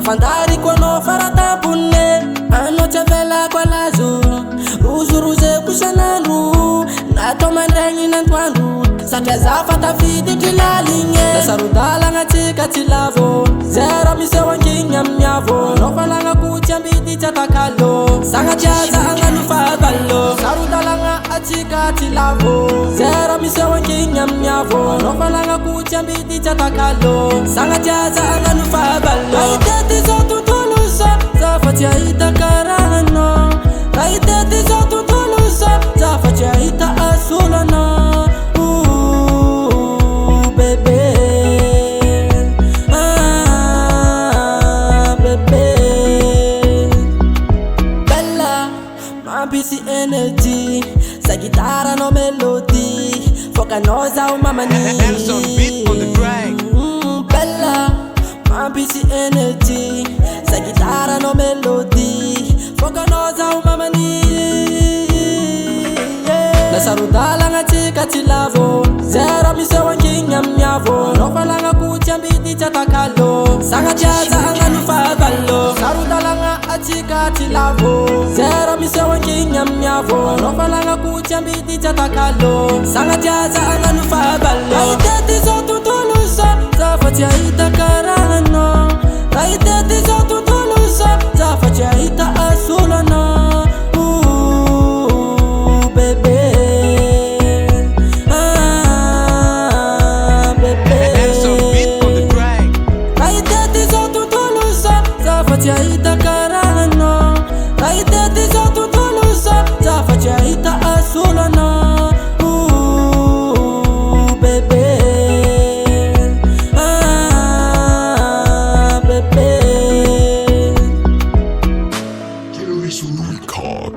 Fandari kono faratapune ano chavela kwa lazo uzuruze kusanandu nato mandrengi nantwandu satya zafata fiti tilalinge nasarudala ngatika tilavo zera mise wanginya mnyavo nofalanga kuchambiti chatakalo sanga chaza anga nufabalo sarudala ngatika tilavo zera mise wanginya mnyavo nofalanga kuchambiti chatakalo sanga chaza anga nufabalo aiteti zotu tulusa zafatia itakarano aiteti zotu tulusa zafatia ita asulana busy energy, sa guitarra no melody, foca nós ao mamani. Hands on beat on the track. Bella, my busy energy, sa guitarra no melody, foca nós ao mamani. Nasarudala ngatika tilavo, zera mise wanginya mnyavo, nofalanga kuchambiti chatakalo, sanga chaza anga nufabalo, sarudala ngatika tilavo, zera mise wanginya mnyavo, nofalanga kuchambiti chatakalo, sanga chaza anga nufabalo. Aiteti zotu tulusa, zafatia itakarano, aiteti zotu tulusa, zafatia ita asulana. Zafatia itakarano, aiteti zotu tulusa, zafatia ita asulana. Bebe, bebe. Quiero ver su record.